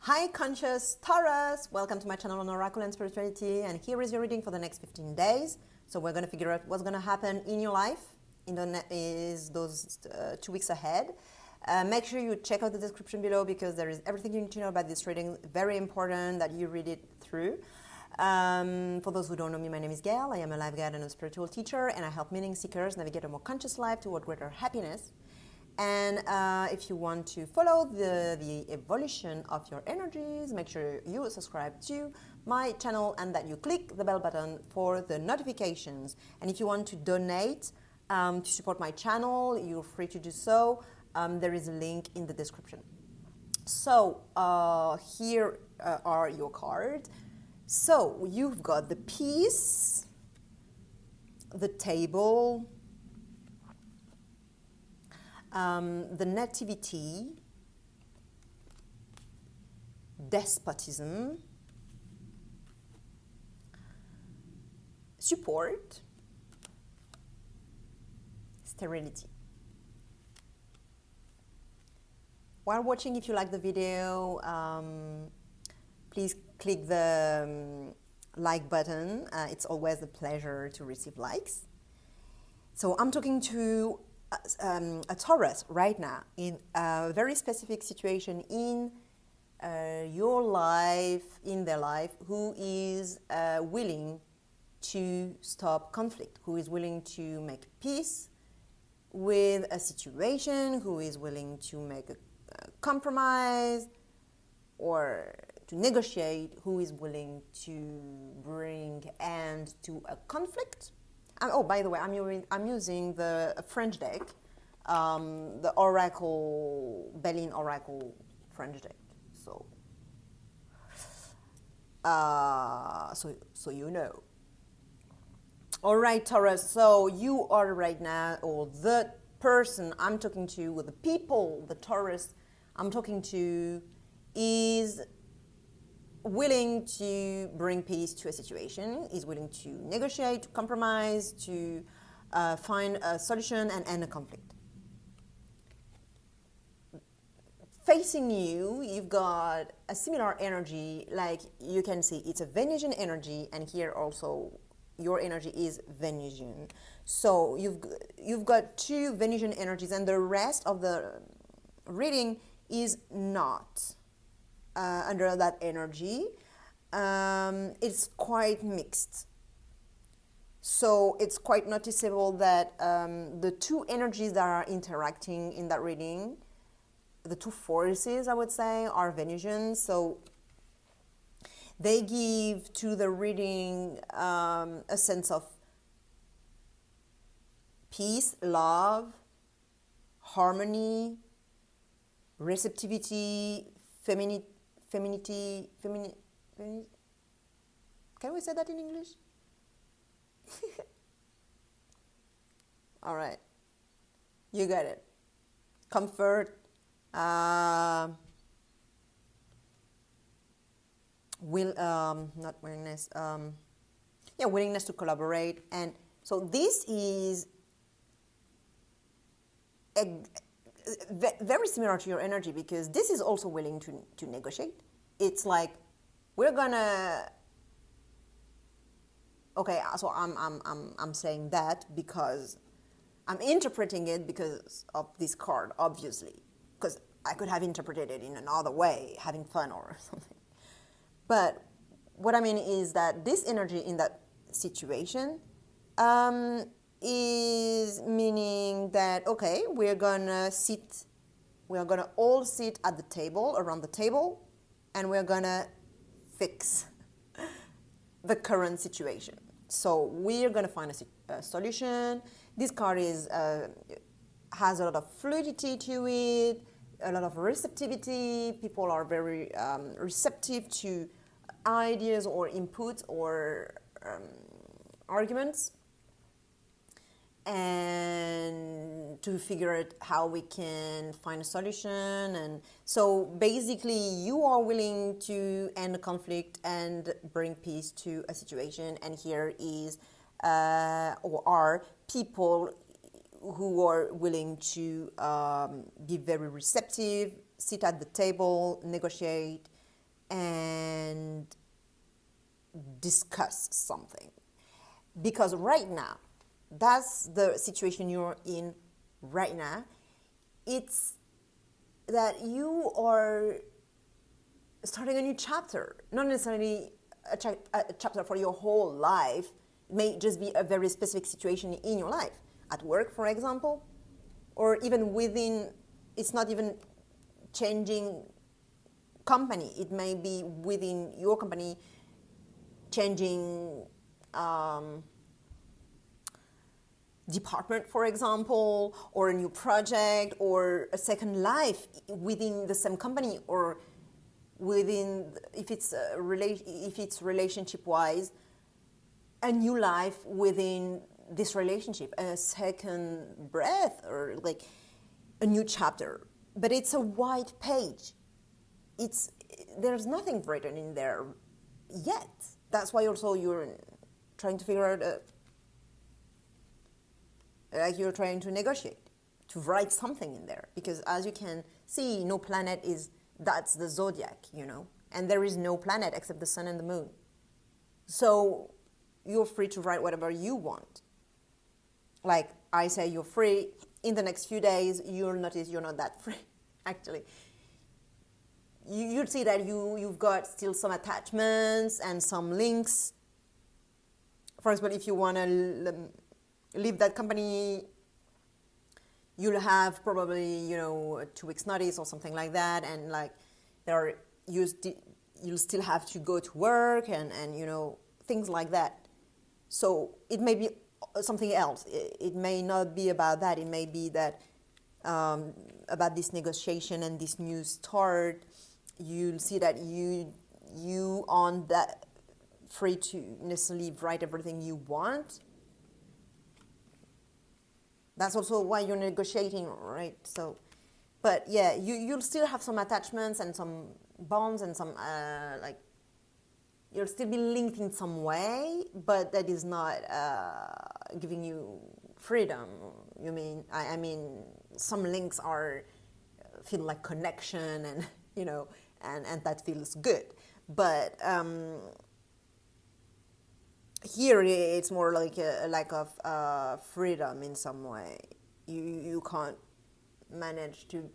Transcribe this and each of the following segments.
Hi conscious Taurus, welcome to my channel on Oracle and Spirituality, and here is your reading for the next 15 days. So we're going to figure out what's going to happen in your life in those 2 weeks ahead. Make sure you check out the description below because there is everything you need to know about this reading. Very important that you read it through. For those who don't know me, my name is Gail. I am a life guide and a spiritual teacher, and I help meaning seekers navigate a more conscious life toward greater happiness. And if you want to follow the evolution of your energies, make sure you subscribe to my channel and that you click the bell button for the notifications. And if you want to donate to support my channel, you're free to do so. There is a link in the description. So here are your cards. So you've got the peace, the table, the nativity, despotism, support, sterility. While watching, if you like the video, please click the like button. It's always a pleasure to receive likes. So I'm talking to a Taurus right now in a very specific situation in your life, in their life, who is willing to stop conflict, who is willing to make peace with a situation, who is willing to make a compromise or to negotiate, who is willing to bring end to a conflict. Oh, by the way, I'm using the French deck, the Oracle, Belline Oracle French deck. So, so you know. All right, Taurus. So you are right now, or the person I'm talking to, or the people, the Taurus I'm talking to, is willing to bring peace to a situation, is willing to negotiate, to compromise, to find a solution and end a conflict. Facing you, you've got a similar energy, like you can see it's a Venusian energy, and here also your energy is Venusian. So you've got two Venusian energies, and the rest of the reading is not under that energy. It's quite mixed. So it's quite noticeable that the two energies that are interacting in that reading, the two forces, I would say, are Venusian. So they give to the reading a sense of peace, love, harmony, receptivity, femininity. Can we say that in English? All right, you got it. Comfort, not willingness. Yeah, willingness to collaborate, and so this is very similar to your energy, because this is also willing to negotiate. It's like we're gonna. Okay, so I'm saying that because I'm interpreting it because of this card, obviously, because I could have interpreted it in another way, having fun or something. But what I mean is that this energy in that situation is meaning that, okay, we're gonna all sit at the table, around the table, and we're gonna fix the current situation. So we're gonna find a solution. This card has a lot of fluidity to it, a lot of receptivity. People are very receptive to ideas or inputs or arguments, and to figure out how we can find a solution. And so basically you are willing to end a conflict and bring peace to a situation, and here is or are people who are willing to be very receptive, sit at the table, negotiate, and discuss something. Because right now, that's the situation you're in right now. It's that you are starting a new chapter, not necessarily a chapter for your whole life. It may just be a very specific situation in your life, at work, for example, or even within, it's not even changing company. It may be within your company, changing department, for example, or a new project, or a second life within the same company, or within, if it's relationship wise, a new life within this relationship, a second breath, or like a new chapter. But it's a white page. There's nothing written in there yet. That's why also you're trying to figure out like you're trying to negotiate, to write something in there. Because as you can see, no planet that's the zodiac, and there is no planet except the sun and the moon. So you're free to write whatever you want. Like I say, you're free. In the next few days, you'll notice you're not that free, actually. You'll see that you've got still some attachments and some links. For example, if you want to leave that company, you'll have probably, a 2 weeks notice or something like that. And like you'll still have to go to work and things like that. So it may be something else. It may not be about that. It may be that about this negotiation and this new start. You'll see that you aren't that free to necessarily write everything you want. That's also why you're negotiating, right? So, but yeah, you'll still have some attachments and some bonds and some you'll still be linked in some way, but that is not giving you freedom. I mean, some links feel like connection, and and that feels good. But here it's more like a lack of freedom in some way. You can't manage to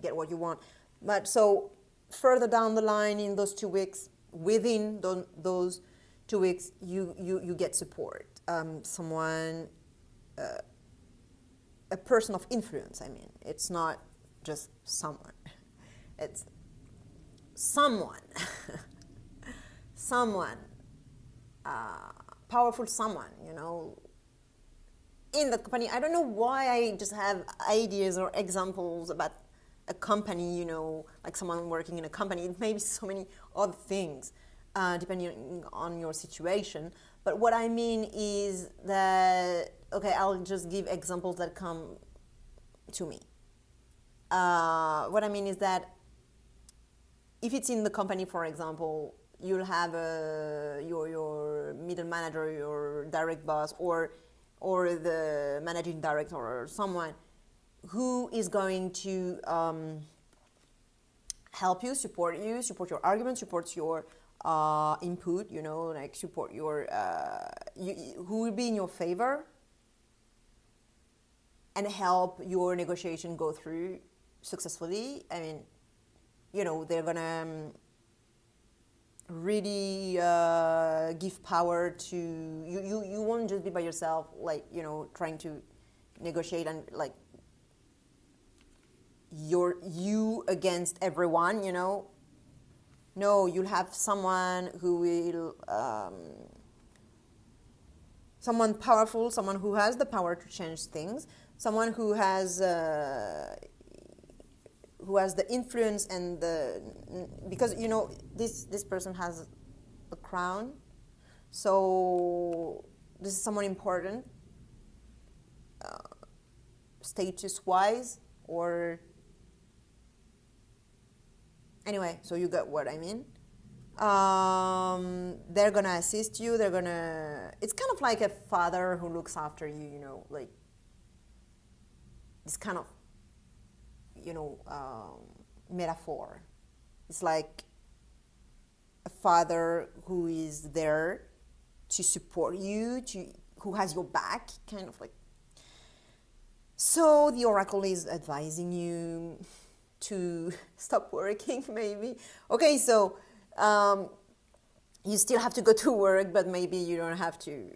get what you want. But so further down the line in those 2 weeks, within those 2 weeks, you get support. Someone, a person of influence. I mean, it's not just someone. It's someone. Someone. Powerful someone, in the company. I don't know why I just have ideas or examples about a company, like someone working in a company. It may be so many other things, depending on your situation. But what I mean is that, okay, I'll just give examples that come to me. What I mean is that if it's in the company, for example, you'll have your middle manager, your direct boss, or the managing director, or someone who is going to help you, support your argument, support your input, like support your, who will be in your favor and help your negotiation go through successfully. I mean, they're gonna really give power to you. You won't just be by yourself, like trying to negotiate and like you against everyone. No, you'll have someone who will someone powerful, someone who has the power to change things, someone who has the influence and because this person has a crown, so this is someone important, status wise, or anyway, so you get what I mean. They're gonna assist you, it's kind of like a father who looks after you, like this kind of metaphor. It's like father who is there to support you, who has your back, kind of like. So the oracle is advising you to stop working, maybe. Okay, so you still have to go to work, but maybe you don't have to,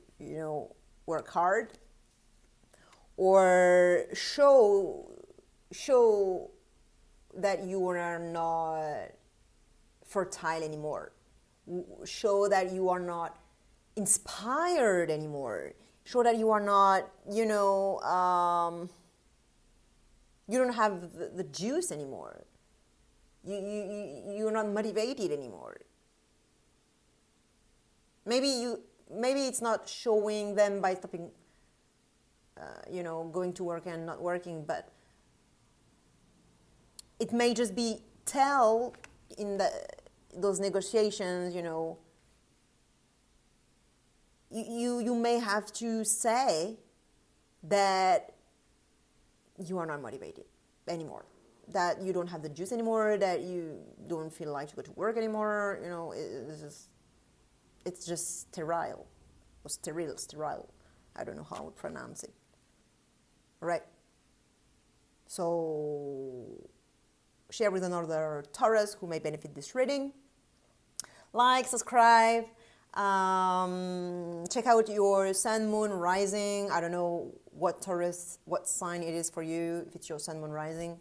work hard. Or show that you are not fertile anymore. Show that you are not inspired anymore. Show that you are not, you don't have the juice anymore. You're not motivated anymore. Maybe it's not showing them by stopping, going to work and not working, but it may just be tell in those negotiations, you may have to say that you are not motivated anymore, that you don't have the juice anymore, that you don't feel like to go to work anymore. It's just sterile, or sterile. I don't know how to pronounce it. All right. So share with another Taurus who may benefit this reading. Like, subscribe. Check out your sun, moon, rising. I don't know what Taurus, what sign it is for you, if it's your sun, moon, rising.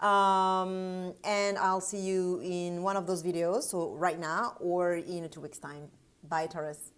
And I'll see you in one of those videos, so right now or in 2 weeks' time. Bye, Taurus.